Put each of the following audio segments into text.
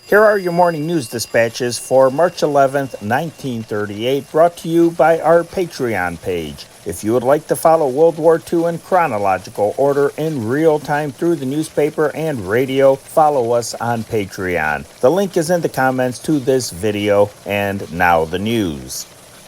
Here are your morning news dispatches for March 11th, 1938, brought to you by our Patreon page. If you would like to follow World War II in chronological order in real time through the newspaper and radio, follow us on Patreon. The link is in the comments to this video, and now the news.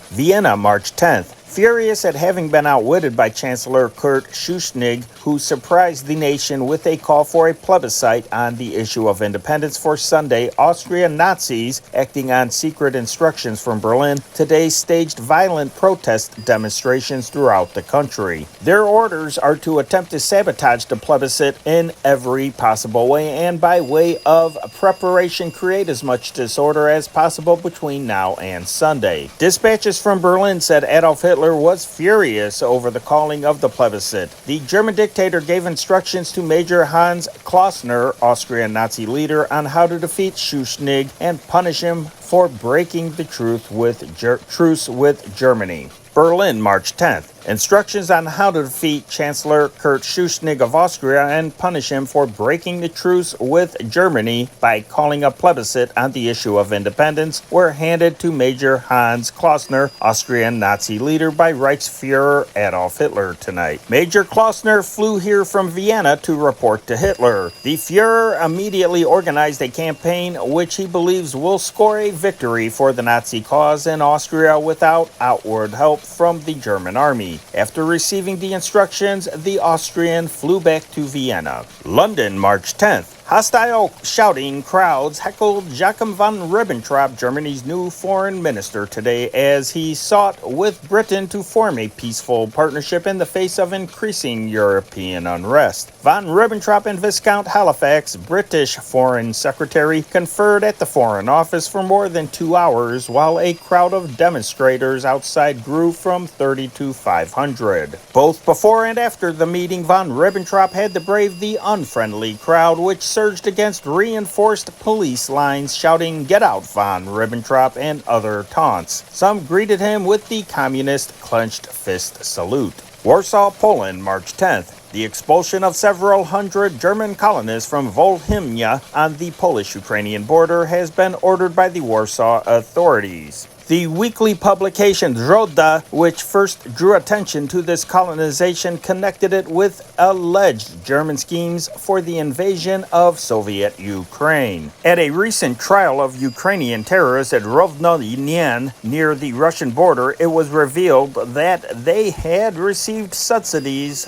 Vienna, March 10th. Furious at having been outwitted by Chancellor Kurt Schuschnigg, who surprised the nation with a call for a plebiscite on the issue of independence for Sunday, Austrian Nazis, acting on secret instructions from Berlin, today staged violent protest demonstrations throughout the country. Their orders are to attempt to sabotage the plebiscite in every possible way and by way of preparation create as much disorder as possible between now and Sunday. Dispatches from Berlin said Adolf Hitler was furious over the calling of the plebiscite. The German dictator gave instructions to Major Hans Klausner, Austrian Nazi leader, on how to defeat Schuschnigg and punish him for breaking the truce with Germany. Berlin, March 10th. Instructions on how to defeat Chancellor Kurt Schuschnigg of Austria and punish him for breaking the truce with Germany by calling a plebiscite on the issue of independence were handed to Major Hans Klausner, Austrian Nazi leader, by Reichsfuhrer Adolf Hitler tonight. Major Klausner flew here from Vienna to report to Hitler. The Fuhrer immediately organized a campaign which he believes will score a victory for the Nazi cause in Austria without outward help from the German army. After receiving the instructions, the Austrian flew back to Vienna. London, March 10th. Hostile shouting crowds heckled Joachim von Ribbentrop, Germany's new foreign minister, today as he sought with Britain to form a peaceful partnership in the face of increasing European unrest. Von Ribbentrop and Viscount Halifax, British Foreign Secretary, conferred at the Foreign Office for more than 2 hours while a crowd of demonstrators outside grew from 30 to 500. Both before and after the meeting, von Ribbentrop had to brave the unfriendly crowd, which surged against reinforced police lines, shouting "Get out, von Ribbentrop," and other taunts. Some greeted him with the communist clenched fist salute. Warsaw, Poland, March 10th. The expulsion of several hundred German colonists from Volhynia on the Polish-Ukrainian border has been ordered by the Warsaw authorities. The weekly publication Droda, which first drew attention to this colonization, connected it with alleged German schemes for the invasion of Soviet Ukraine. At a recent trial of Ukrainian terrorists at Rovno near the Russian border, it was revealed that they had received subsidies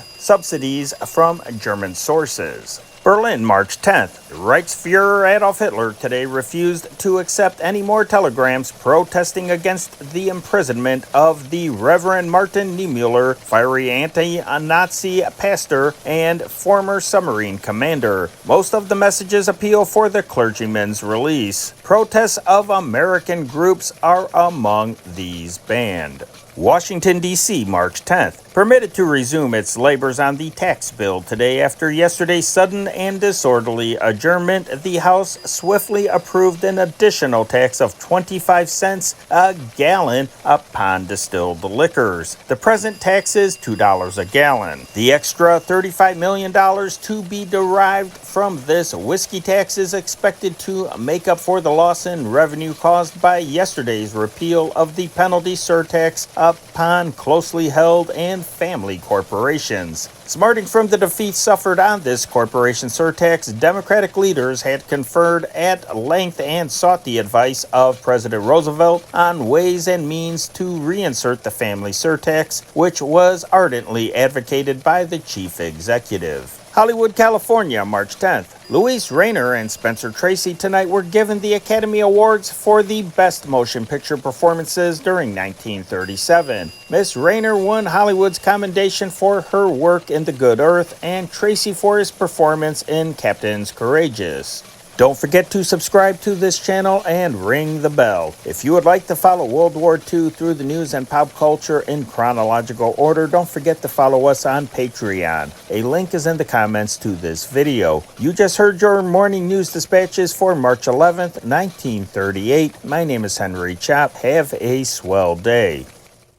from German sources. Berlin, March 10th. Reichsfuhrer Adolf Hitler today refused to accept any more telegrams protesting against the imprisonment of the Reverend Martin Niemöller, fiery anti-Nazi pastor and former submarine commander. Most of the messages appeal for the clergyman's release. Protests of American groups are among these banned. Washington, D.C., March 10th. Permitted to resume its labors on the tax bill today after yesterday's sudden and disorderly adjournment, the House swiftly approved an additional tax of 25 cents a gallon upon distilled liquors. The present tax is $2 a gallon. The extra $35 million to be derived from this whiskey tax is expected to make up for the loss in revenue caused by yesterday's repeal of the penalty surtax upon closely held and family corporations. Smarting from the defeat suffered on this corporation surtax, Democratic leaders had conferred at length and sought the advice of President Roosevelt on ways and means to reinsert the family surtax, which was ardently advocated by the chief executive. Hollywood, California, March 10th. Louise Rayner and Spencer Tracy tonight were given the Academy Awards for the Best Motion Picture Performances during 1937. Miss Rayner won Hollywood's commendation for her work in The Good Earth and Tracy for his performance in Captain's Courageous. Don't forget to subscribe to this channel and ring the bell. If you would like to follow World War II through the news and pop culture in chronological order, don't forget to follow us on Patreon. A link is in the comments to this video. You just heard your morning news dispatches for March 11th, 1938. My name is Henry Chop. Have a swell day.